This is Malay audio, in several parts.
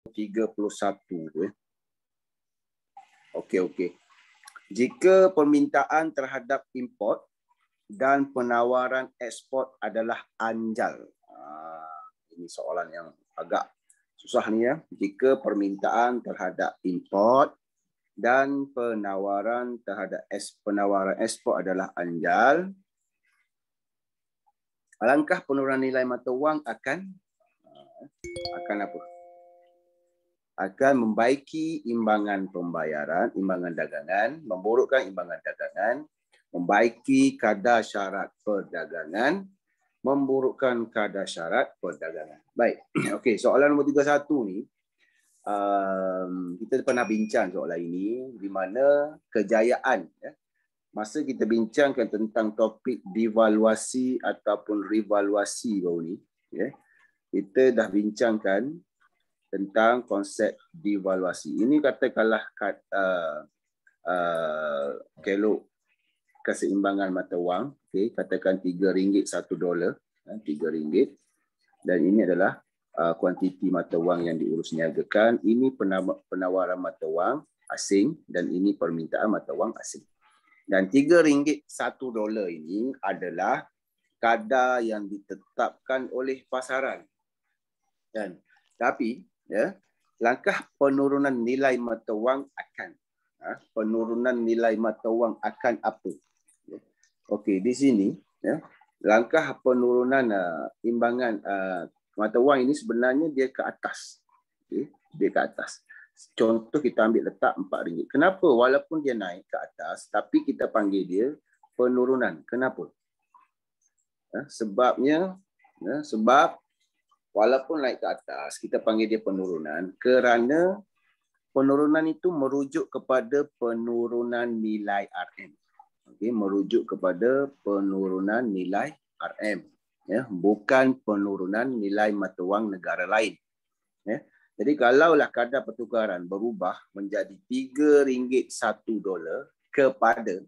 31. Okey. Jika permintaan terhadap import dan penawaran ekspor adalah anjal. Ini soalan yang agak susah ni ya. Jika permintaan terhadap import dan penawaran terhadap penawaran ekspor adalah anjal, alangkah penurunan nilai mata wang akan apa? Akan membaiki imbangan pembayaran, imbangan dagangan, memburukkan imbangan dagangan, membaiki kadar syarat perdagangan, memburukkan kadar syarat perdagangan. Baik. Okey, soalan nombor 31 ni kita pernah bincang soalan ini di mana kejayaan ya. Masa kita bincangkan tentang topik devaluasi ataupun revaluasi baru ni ya. Kita dah bincangkan tentang konsep devaluasi. Ini katakanlah kelok keseimbangan mata wang, okay, katakan RM3 1 dolar, RM3, dan ini adalah kuantiti mata wang yang diurus niagakan. Ini penawaran mata wang asing dan ini permintaan mata wang asing. Dan RM3 1 dolar ini adalah kadar yang ditetapkan oleh pasaran. Dan tapi ya, langkah penurunan nilai mata wang akan penurunan nilai mata wang akan apa? Okey, di sini ya, langkah penurunan imbangan mata wang ini sebenarnya dia ke atas. Okay? Dia ke atas. Contoh kita ambil letak RM4. Kenapa walaupun dia naik ke atas tapi kita panggil dia penurunan? Kenapa? Sebabnya sebab walaupun naik ke atas, kita panggil dia penurunan kerana penurunan itu merujuk kepada penurunan nilai RM. Okay, merujuk kepada penurunan nilai RM. Ya, bukan penurunan nilai mata wang negara lain. Ya. Jadi kalaulah kadar pertukaran berubah menjadi RM3 1 dolar kepada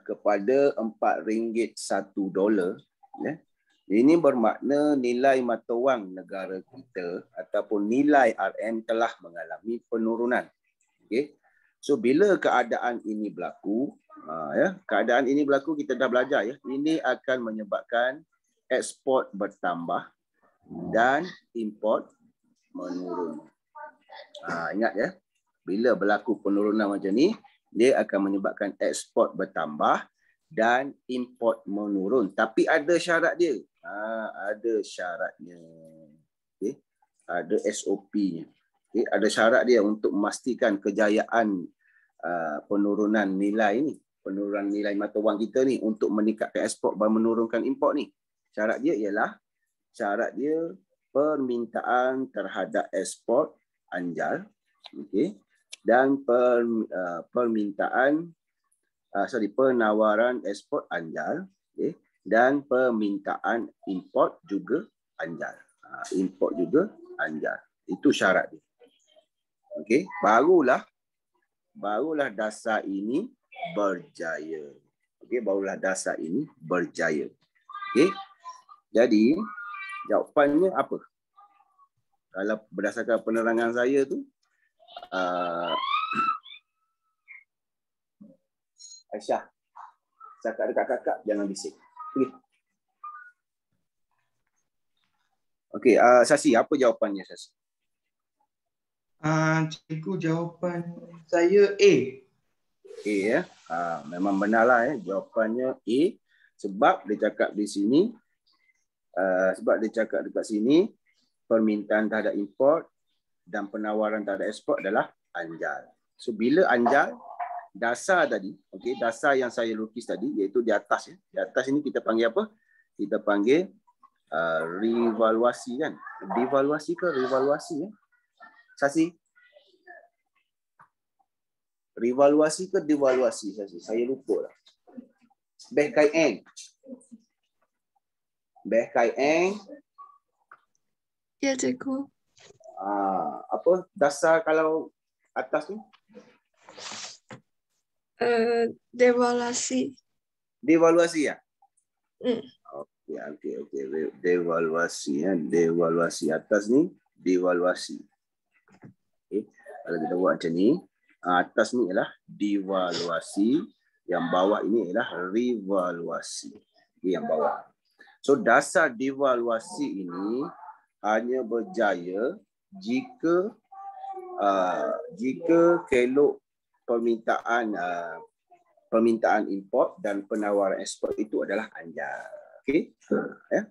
RM4 1 dolar, ya. Ini bermakna nilai mata wang negara kita ataupun nilai RM telah mengalami penurunan. Okay. So bila keadaan ini berlaku, keadaan ini berlaku kita dah belajar ya. Ini akan menyebabkan ekspor bertambah dan import menurun. Ingat ya, bila berlaku penurunan macam ni, dia akan menyebabkan ekspor bertambah dan import menurun. Tapi ada syarat dia. Ada syaratnya. Okay. Ada SOP-nya. Okay. Ada syarat dia untuk memastikan kejayaan penurunan nilai ni. Penurunan nilai mata wang kita ni untuk meningkatkan ekspor dan menurunkan import ni. Syarat dia ialah permintaan terhadap ekspor anjal. Okay. Dan penawaran ekspor anjal. Okay. Dan permintaan import juga anjal. Import juga anjal. Itu syarat dia. Okey, barulah dasar ini berjaya. Okey, barulah dasar ini berjaya. Okey. Jadi, jawapannya apa? Kalau berdasarkan penerangan saya tu, Aisyah, cakap dekat kakak jangan bising. Okey, Sasi, apa jawapannya Sasi? Cikgu, jawapan saya A. A ya. Memang benarlah jawapannya A, sebab dia cakap di sini dekat sini permintaan terhadap import dan penawaran terhadap ekspor adalah anjal. So bila anjal, dasar tadi, okey, dasar yang saya lukis tadi iaitu di atas ya. Di atas ini kita panggil apa? Kita panggil revaluasi kan? Devaluasi ke revaluasi ya? Sasi? Revaluasi ke devaluasi Sasi? Saya lupa lah. Beh kai eng. Beh kai eng. Ya, cikgu. Apa dasar kalau atas ni? Devaluasi. Devaluasi ya? Okey. Devaluasi ya. Devaluasi atas ni devaluasi. Kalau kita buat macam ni, atas ni ialah devaluasi, yang bawah ini ialah revaluasi. Yang bawah. So dasar devaluasi ini hanya berjaya jika kelok permintaan import dan penawaran ekspor itu adalah anjal. Okey. Ya.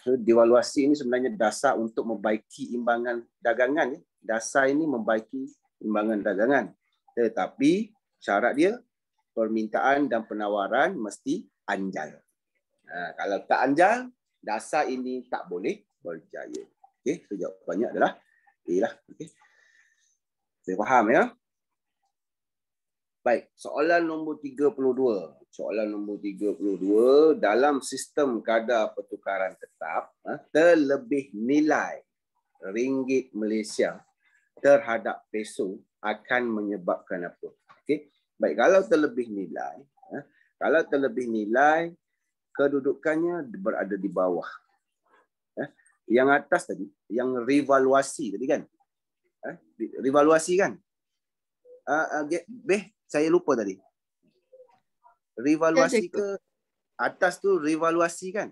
So devaluasi ini sebenarnya dasar untuk membaiki imbangan dagangan. Ya. Dasar ini membaiki imbangan dagangan. Tetapi syarat dia permintaan dan penawaran mesti anjal. Kalau tak anjal, dasar ini tak boleh berjaya. Okey, so jawapannya adalah A lah. Okey. Saya faham ya? Baik, soalan nombor 32. Soalan nombor 32, dalam sistem kadar pertukaran tetap, terlebih nilai ringgit Malaysia terhadap peso akan menyebabkan apa? Okey. Baik, kalau terlebih nilai, kedudukannya berada di bawah. Yang atas tadi, yang revaluasi tadi kan? Revaluasi kan? Saya lupa tadi. Revaluasi ke atas tu revaluasi kan?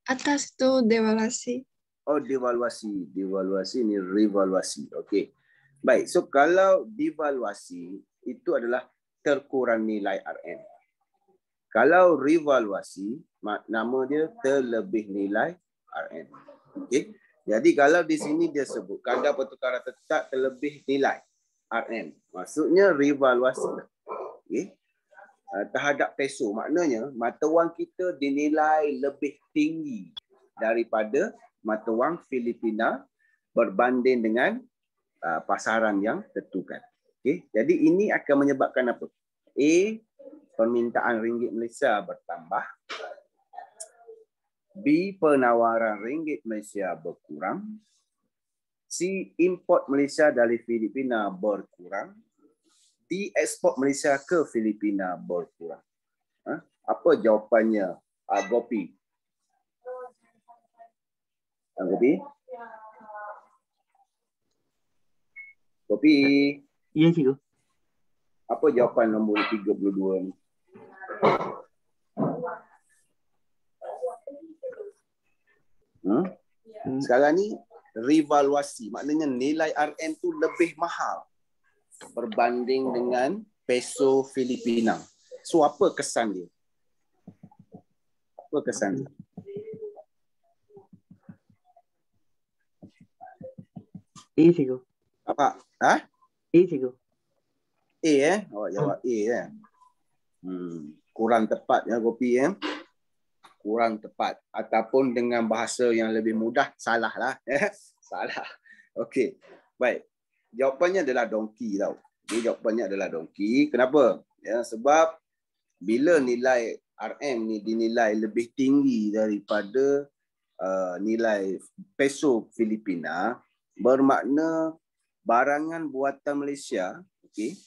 Atas tu devaluasi. Oh, devaluasi. Devaluasi ni revaluasi. Okey. Baik, so kalau devaluasi itu adalah terkurang nilai RM. Kalau revaluasi, nama dia terlebih nilai RM. Okey. Jadi kalau di sini dia sebut kadar pertukaran tetap terlebih nilai RM. Maksudnya revaluasi. Okey. Terhadap peso, maknanya mata wang kita dinilai lebih tinggi daripada mata wang Filipina berbanding dengan pasaran yang tentukan. Okey. Jadi ini akan menyebabkan apa? A, permintaan ringgit Malaysia bertambah. B, penawaran ringgit Malaysia berkurang. C, import Malaysia dari Filipina berkurang. D, ekspor Malaysia ke Filipina berkurang. Apa jawapannya, Gopi? Gopi? Gopi? Ya, cikgu. Apa jawapan nombor 32 ni? Sekarang ni revaluasi, maknanya nilai RM tu lebih mahal berbanding dengan peso Filipina. So apa kesan dia? Apa kesan dia? A, cikgu. Apa? A, cikgu. A Awak jawab A kurang tepat ya Gopi kurang tepat, ataupun dengan bahasa yang lebih mudah, salah lah. Salah. Okey. Baik. Jawapannya adalah donkey tau. Okay, jawapannya adalah donkey. Kenapa? Ya, sebab bila nilai RM ni dinilai lebih tinggi daripada nilai peso Filipina, bermakna barangan buatan Malaysia, okey,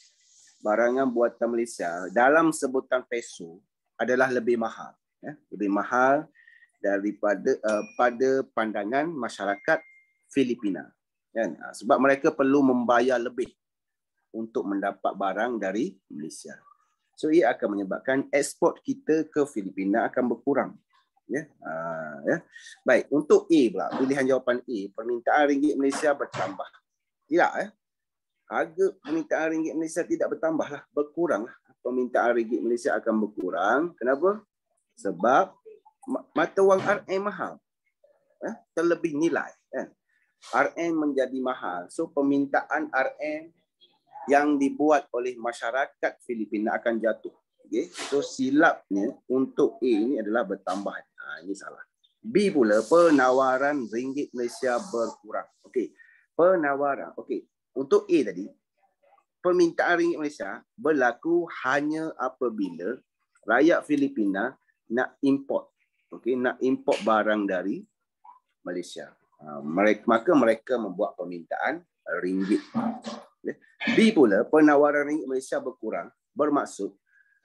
barangan buatan Malaysia dalam sebutan peso adalah lebih mahal. Lebih mahal daripada pada pandangan masyarakat Filipina, kan? Sebab mereka perlu membayar lebih untuk mendapat barang dari Malaysia. So ia akan menyebabkan ekspor kita ke Filipina akan berkurang. Ya. Baik, untuk A pula, pilihan jawapan A, permintaan ringgit Malaysia bertambah. Tidak harga permintaan ringgit Malaysia tidak bertambahlah, berkuranglah. Permintaan ringgit Malaysia akan berkurang. Kenapa? Sebab mata wang RM mahal. Terlebih nilai. RM menjadi mahal. So permintaan RM yang dibuat oleh masyarakat Filipina akan jatuh. Okay? So silapnya untuk A ini adalah bertambah. Ini salah. B pula, penawaran ringgit Malaysia berkurang. Okey. Penawaran. Okey. Untuk A tadi, permintaan ringgit Malaysia berlaku hanya apabila rakyat Filipina nak import. Okey, nak import barang dari Malaysia. Maka mereka membuat permintaan ringgit. B pula, penawaran ringgit Malaysia berkurang, bermaksud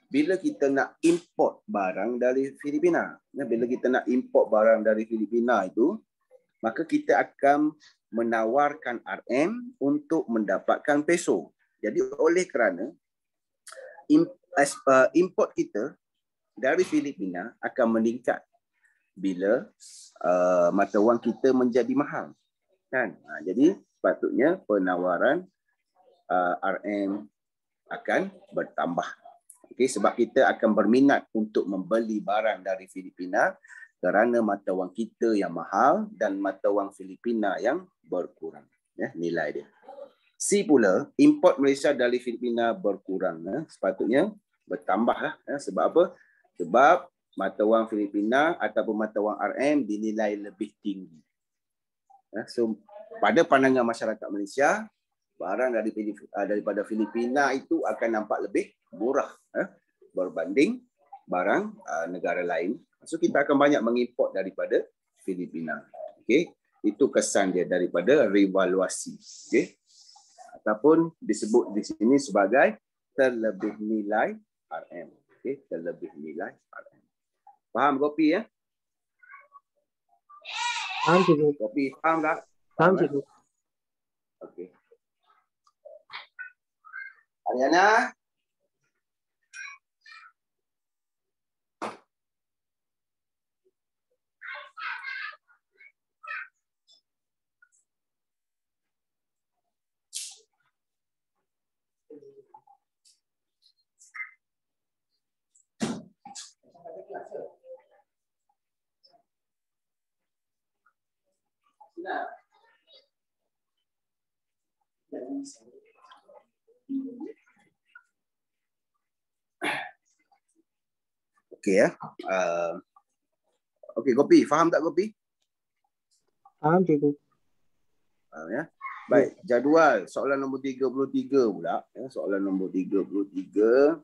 bila kita nak import barang dari Filipina. Bila kita nak import barang dari Filipina itu, maka kita akan menawarkan RM untuk mendapatkan peso. Jadi oleh kerana import kita dari Filipina akan meningkat bila mata wang kita menjadi mahal. Kan? Jadi sepatutnya penawaran RM akan bertambah. Okay, sebab kita akan berminat untuk membeli barang dari Filipina kerana mata wang kita yang mahal dan mata wang Filipina yang berkurang. Nilai dia. C pula, import Malaysia dari Filipina berkurang. Sepatutnya bertambah. Sebab apa? Sebab mata wang Filipina ataupun mata wang RM dinilai lebih tinggi. So, pada pandangan masyarakat Malaysia, barang daripada Filipina itu akan nampak lebih murah berbanding barang negara lain. So kita akan banyak mengimport daripada Filipina. Okey, itu kesan dia daripada revaluasi. Okey, ataupun disebut di sini sebagai terlebih nilai RM. Okey, terlebih nilai RM. Faham Gopi ya? Faham cikgu. Gopi faham tak? Faham cikgu. Okey. Ariana? Okey ya. Okey Gopi, faham tak Gopi? Faham cikgu. Faham ya. Baik, jadual soalan nombor 33 pula. Soalan nombor 33,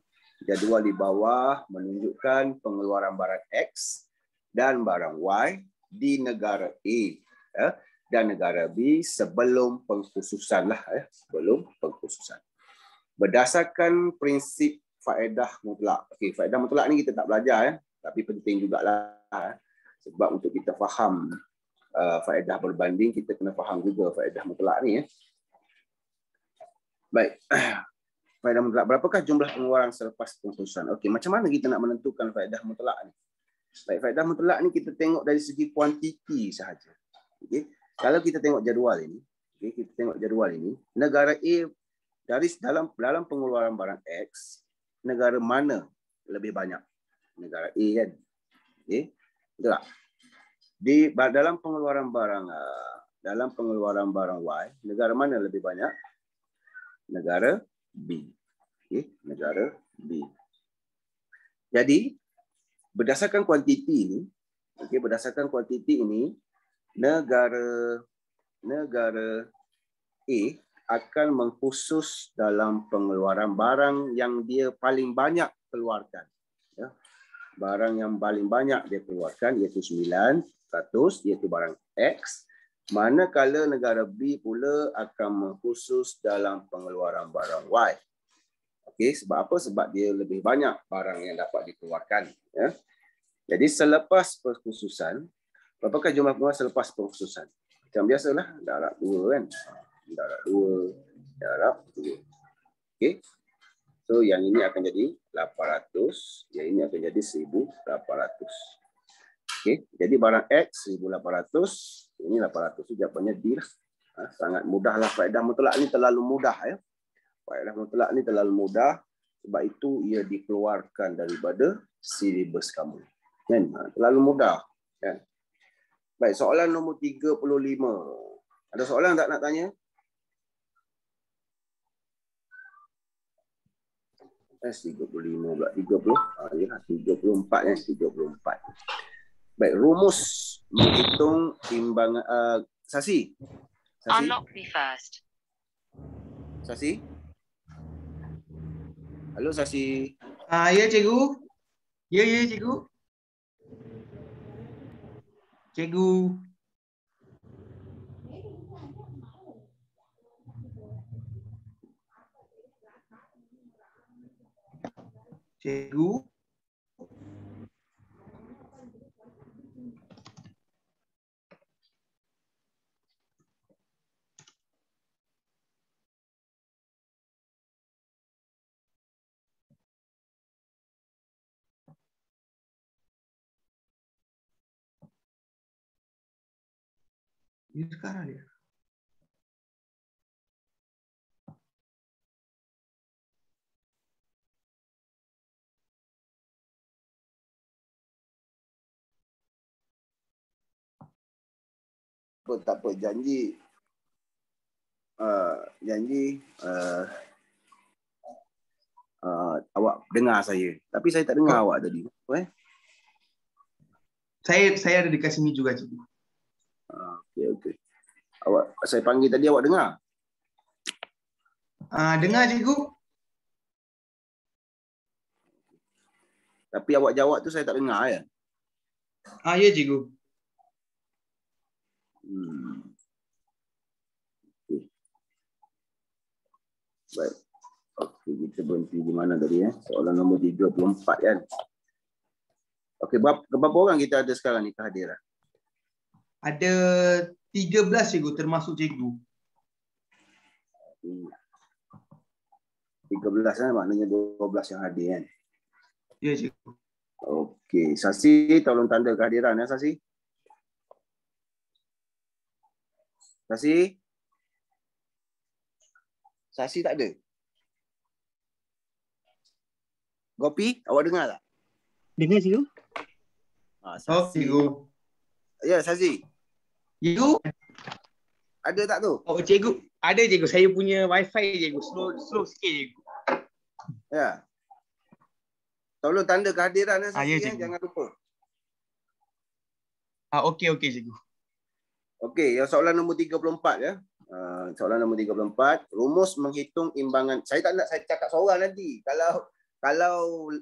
jadual di bawah menunjukkan pengeluaran barang X dan barang Y di negara A dan negara B sebelum pengkhususan lah. Sebelum pengkhususan. Berdasarkan prinsip faedah mutlak. Okey, faedah mutlak ni kita tak belajar tapi penting jugalah sebab untuk kita faham faedah berbanding kita kena faham juga faedah mutlak ni. Baik. Faedah mutlak, berapakah jumlah pengeluaran selepas pengkhususan? Okey, macam mana kita nak menentukan faedah mutlak ni? Baik, faedah mutlak ni kita tengok dari segi kuantiti sahaja. Okey. Kalau kita tengok jadual ini, negara A dari dalam pengeluaran barang X, negara mana lebih banyak? Negara A kan. Okey. Betul tak? Dalam pengeluaran barang Y, negara mana lebih banyak? Negara B. Okey, negara B. Jadi berdasarkan kuantiti ini, negara A akan mengkhusus dalam pengeluaran barang yang dia paling banyak keluarkan. Barang yang paling banyak dia keluarkan iaitu 9%, iaitu barang X. Manakala negara B pula akan mengkhusus dalam pengeluaran barang Y. Okey, sebab apa? Sebab dia lebih banyak barang yang dapat dikeluarkan. Jadi selepas pengkhususan, berapakah jumlah pengeluaran selepas pengkhususan? Macam biasalah, darab 2 kan. Darab 2. Okey. So yang ini akan jadi 800, yang ini akan jadi 1800. Okey, jadi barang X 1800, ini 800. So jawapannya D lah. Sangat mudahlah, faedah mutlak ni terlalu mudah ya. Faedah mutlak ni terlalu mudah sebab itu ia dikeluarkan daripada silibus kamu. Kan? Terlalu mudah kan. Baik, soalan nombor 35. Ada soalan tak nak tanya? S35 pula 30. Ya, 34 ya, 34. Baik, rumus menghitung timbangan Sasi. Unlock me first. Sasi? Halo Sasi. Ya cikgu. Ya cikgu. Cikgu. Cikgu. Dia sekarang dia. Tak apa, janji awak dengar saya. Tapi saya tak dengar awak tadi. Saya ada dekat sini juga, cikgu. Okey. Awak, saya panggil tadi awak dengar? Dengar, cikgu. Tapi awak jawab tu saya tak dengar ya? Ya, cikgu. Okay. Baik. Okey, kita berhenti di mana tadi ya? Soalan nombor 34 kan? Okey, berapa orang kita ada sekarang ni kehadiran? Ada 13, cikgu, termasuk cikgu. 13 kan, maknanya 12 yang hadir kan? Ya, cikgu. Okey, Sasi tolong tanda kehadiran ya, Sasi. Sasi tak ada. Gopi, awak dengar tak? Dengar cikgu? Sasi. Cikgu. Ya, Sasi. Cikgu? Ada tak tu? Cikgu. Ada, cikgu. Saya punya wifi, cikgu. Slow sikit, cikgu. Ya. Tolong tanda kehadiran ya, Sasi. Ya, cikgu. Jangan lupa. Okey, cikgu. Okey, yang soalan nombor 34 ya. Soalan nombor 34, rumus menghitung imbangan. Saya tak nak saya cakap seorang nanti. Kalau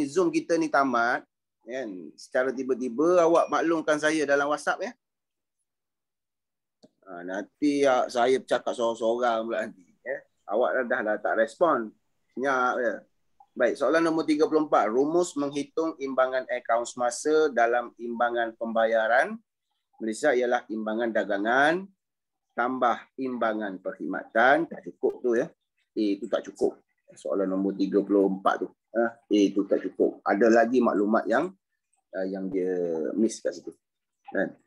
Zoom kita ni tamat kan, secara tiba-tiba awak maklumkan saya dalam WhatsApp ya. Nanti saya bercakap seorang-seorang pula nanti ya. Awak dah tak respon. Senyap ya. Baik, soalan nombor 34, rumus menghitung imbangan akaun semasa dalam imbangan pembayaran Malaysia ialah imbangan dagangan tambah imbangan perkhidmatan. Tak cukup tu ya. Itu tak cukup. Soalan nombor 34 tu. Itu tak cukup. Ada lagi maklumat yang dia miss kat situ. Kan?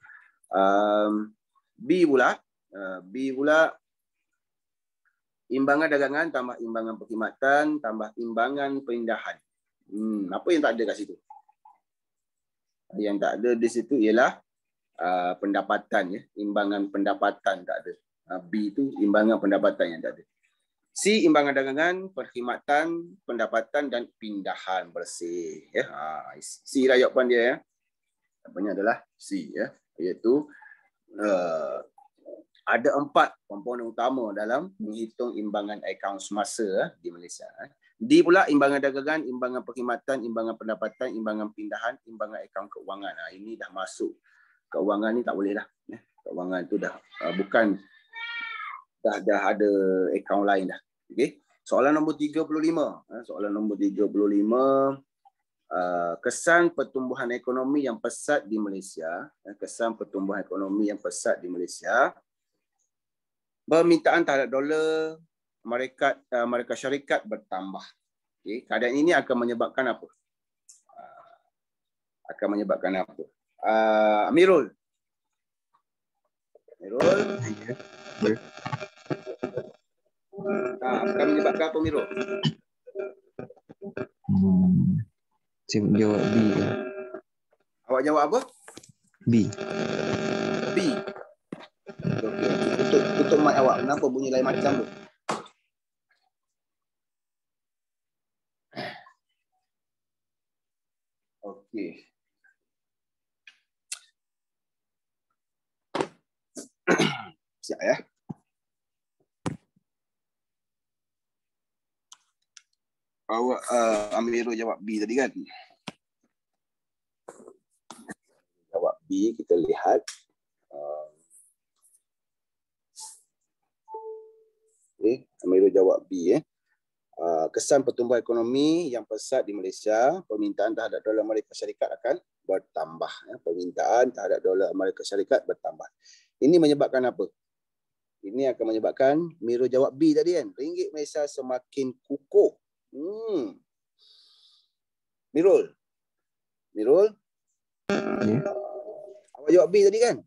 B pula imbangan dagangan tambah imbangan perkhidmatan tambah imbangan pindahan. Apa yang tak ada kat situ? Yang tak ada di situ ialah pendapatan ya, imbangan pendapatan tak ada. B itu imbangan pendapatan yang tak ada. C imbangan dagangan, perkhidmatan, pendapatan dan pindahan bersih ya. C lah jawapan dia ya. Jawapannya adalah C ya, iaitu ada 4 komponen utama dalam menghitung imbangan akaun semasa di Malaysia. D pula imbangan dagangan, imbangan perkhidmatan, imbangan pendapatan, imbangan pindahan, imbangan akaun keuangan. Ini dah masuk. Keuangan ni tak boleh dah. Keuangan tu dah bukan, dah ada akaun lain dah. Okey. Soalan nombor 35. Soalan nombor 35. Kesan pertumbuhan ekonomi yang pesat di Malaysia. Kesan pertumbuhan ekonomi yang pesat di Malaysia. Permintaan terhadap dolar Amerika Syarikat bertambah. Okay. Keadaan ini akan menyebabkan apa? Amirul. Akan menyebabkan apa, Amirul? Saya jawab B. Awak jawab apa? B. Okey. Tutup mic awak. Kenapa bunyi lain macam tu? Okey. Siap ya. Awak Amirul jawab B tadi kan? Jawab B, kita lihat. Amirul jawab B. Kesan pertumbuhan ekonomi yang pesat di Malaysia, permintaan terhadap dolar Amerika Syarikat akan bertambah. Permintaan terhadap dolar Amerika Syarikat bertambah. Ini menyebabkan apa? Ini akan menyebabkan, Amirul jawab B tadi kan, ringgit Malaysia semakin kukuh. Mirul. Ya. Awak jawab B tadi kan?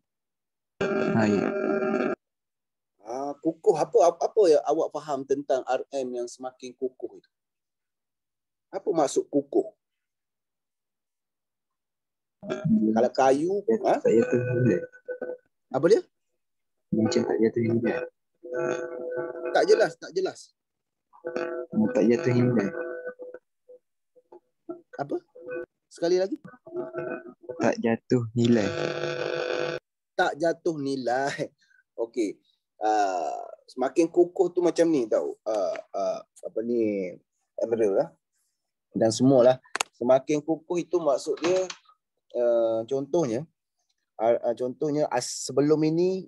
Ya. Kukuh, apa yang awak faham tentang RM yang semakin kukuh itu? Apa maksud kukuh? Kalau kayu, Tak jatuh nilai. apa dia? Macam tak jatuh nilai. Tak jelas, tak jelas. Tak jatuh nilai. Apa? Sekali lagi. Tak jatuh nilai. Tak jatuh nilai. Okey. Semakin kukuh tu macam ni tau. Apa ni? Emerald lah. Dan semualah. Semakin kukuh itu maksud dia contohnya sebelum ini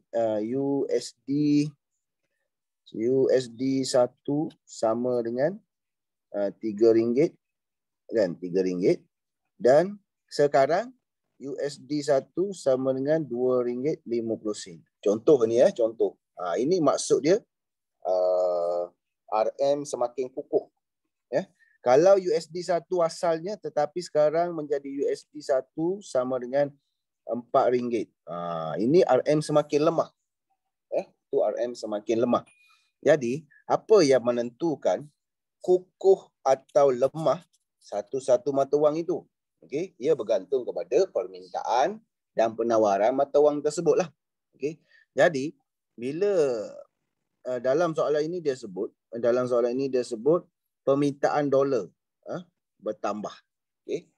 USD 1 sama dengan RM3 kan, RM3 dan sekarang USD 1 sama dengan RM2.50. Contoh ni contoh. Ini maksud dia RM semakin kukuh. Ya. Kalau USD 1 asalnya tetapi sekarang menjadi USD 1 sama dengan RM4. Ini RM semakin lemah. Itu RM semakin lemah. Jadi, apa yang menentukan kukuh atau lemah satu-satu mata wang itu? Okey, ia bergantung kepada permintaan dan penawaran mata wang tersebutlah. Okey. Jadi, bila dalam soalan ini dia sebut permintaan dolar bertambah. Okey.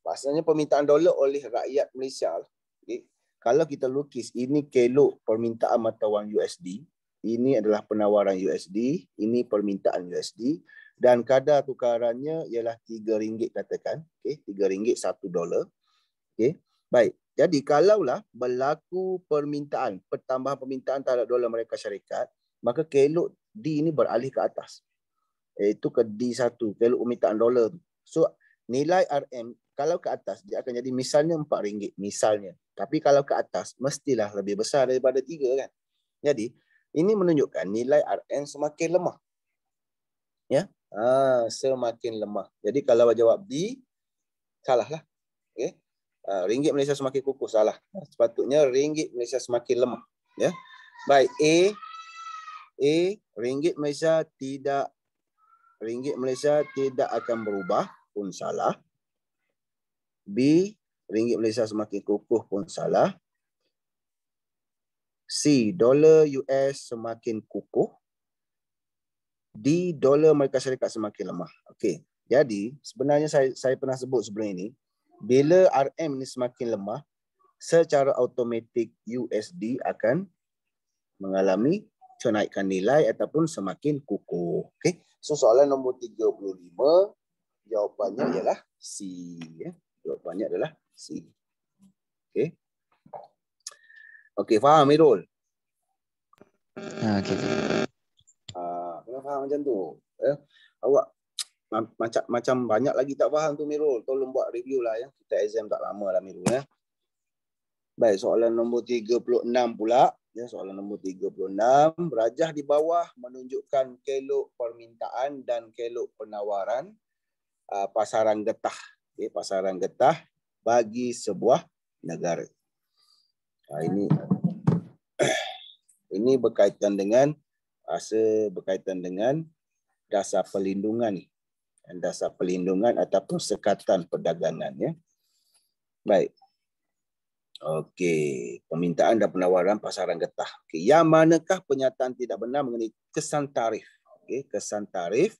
Maksudnya permintaan dolar oleh rakyat Malaysia. Okay. Kalau kita lukis, ini kelok permintaan mata wang USD. Ini adalah penawaran USD. Ini permintaan USD. Dan kadar tukarannya ialah RM3 katakan. Okay. RM3 $1. Okay. Baik. Jadi kalaulah berlaku pertambahan permintaan terhadap dolar Amerika Syarikat, maka kelok D ini beralih ke atas. Iaitu ke D1, kelok permintaan dolar. So, nilai RM kalau ke atas, dia akan jadi misalnya RM4 misalnya. Tapi kalau ke atas, mestilah lebih besar daripada 3 kan. Jadi, ini menunjukkan nilai RM semakin lemah. Ya, semakin lemah. Jadi kalau jawab D, salahlah. Okay. Ringgit Malaysia semakin kukuh, salah. Sepatutnya ringgit Malaysia semakin lemah. Ya. Baik, A, ringgit Malaysia tidak akan berubah pun salah. B, ringgit Malaysia semakin kukuh pun salah. C, dolar US semakin kukuh. D, dolar Amerika Syarikat semakin lemah. Okey. Jadi, sebenarnya saya pernah sebut sebelum ini, bila RM ni semakin lemah, secara automatik USD akan mengalami kenaikan nilai ataupun semakin kukuh. Okey. So, soalan nombor 35, jawapannya ialah C. Ya. Jawapannya adalah C. Okey. Okey, faham Mirul? Okey. Kena faham macam tu. Awak macam banyak lagi tak faham tu Mirul. Tolong buat review lah ya. Kita exam tak lama lah Mirul ya. Baik, soalan nombor 36 pula. Ya, soalan nombor 36. Rajah di bawah menunjukkan kelok permintaan dan kelok penawaran pasaran getah. Okay, pasaran getah bagi sebuah negara. Ini berkaitan dengan dasar perlindungan ni. Dasar perlindungan ataupun sekatan perdagangan ya. Baik. Okey, permintaan dan penawaran pasaran getah. Okey, yang manakah pernyataan tidak benar mengenai kesan tarif? Okey, kesan tarif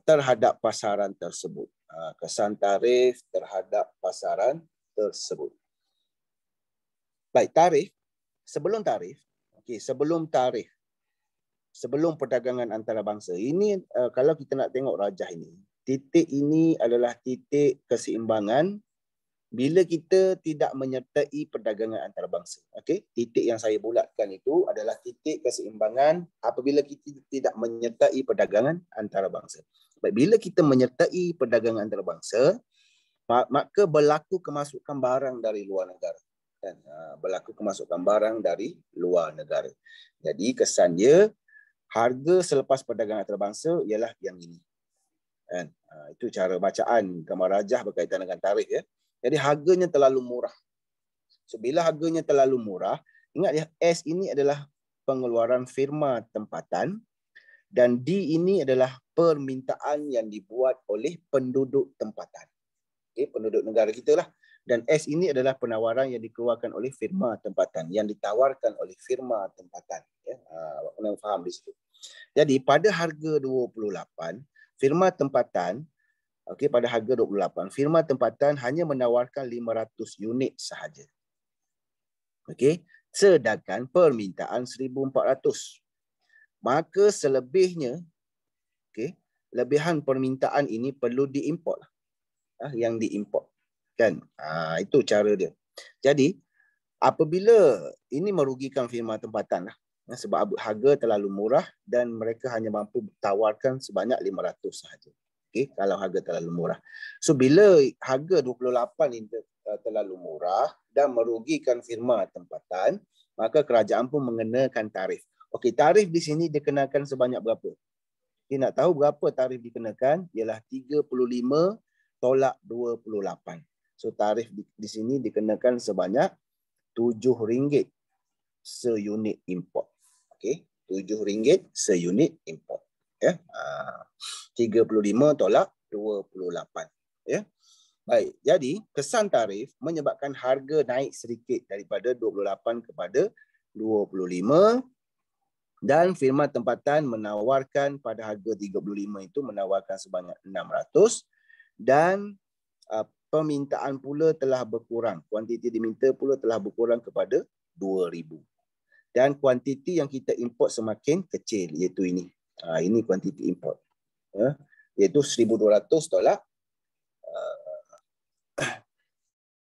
terhadap pasaran tersebut. Kesan tarif terhadap pasaran tersebut. Baik, tarif. Sebelum perdagangan antarabangsa. Ini kalau kita nak tengok rajah ini, titik ini adalah titik keseimbangan bila kita tidak menyertai perdagangan antarabangsa. Okey, titik yang saya bulatkan itu adalah titik keseimbangan apabila kita tidak menyertai perdagangan antarabangsa. Baik, bila kita menyertai perdagangan antarabangsa, maka berlaku kemasukan barang dari luar negara. Dan berlaku kemasukan barang dari luar negara. Jadi kesan dia, harga selepas perdagangan antarabangsa ialah yang ini. Kan? Itu cara bacaan gambar rajah berkaitan dengan tarif ya. Jadi harganya terlalu murah. So bila harganya terlalu murah, ingat ya, S ini adalah pengeluaran firma tempatan dan D ini adalah permintaan yang dibuat oleh penduduk tempatan. Okay, penduduk negara kita lah. Dan S ini adalah penawaran yang dikeluarkan oleh firma tempatan, yang ditawarkan oleh firma tempatan. Ya, kena faham di situ. Jadi pada harga 28, firma tempatan, okey, pada harga 28, firma tempatan hanya menawarkan 500 unit sahaja. Okey, sedangkan permintaan 1,400. Maka selebihnya, okey, lebihan permintaan ini perlu diimport. Yang diimport. Kan? Itu cara dia. Jadi, apabila ini merugikan firma tempatan lah, sebab harga terlalu murah dan mereka hanya mampu tawarkan sebanyak 500 sahaja. Okay? Kalau harga terlalu murah. So, bila harga 28 ini terlalu murah dan merugikan firma tempatan, maka kerajaan pun mengenakan tarif. Okey, tarif di sini dikenakan sebanyak berapa? Okay, nak tahu berapa tarif dikenakan? Ialah 35.28. So tarif di sini dikenakan sebanyak RM7 seunit import. Okey, RM7 seunit import. Ya. 35.28. Ya. Baik, jadi kesan tarif menyebabkan harga naik sedikit daripada 28 kepada 25 dan firma tempatan menawarkan pada harga 35 itu menawarkan sebanyak 600 dan permintaan pula telah berkurang. Kuantiti diminta pula telah berkurang kepada 2,000. Dan kuantiti yang kita import semakin kecil, iaitu ini. Ini kuantiti import. Iaitu $1,200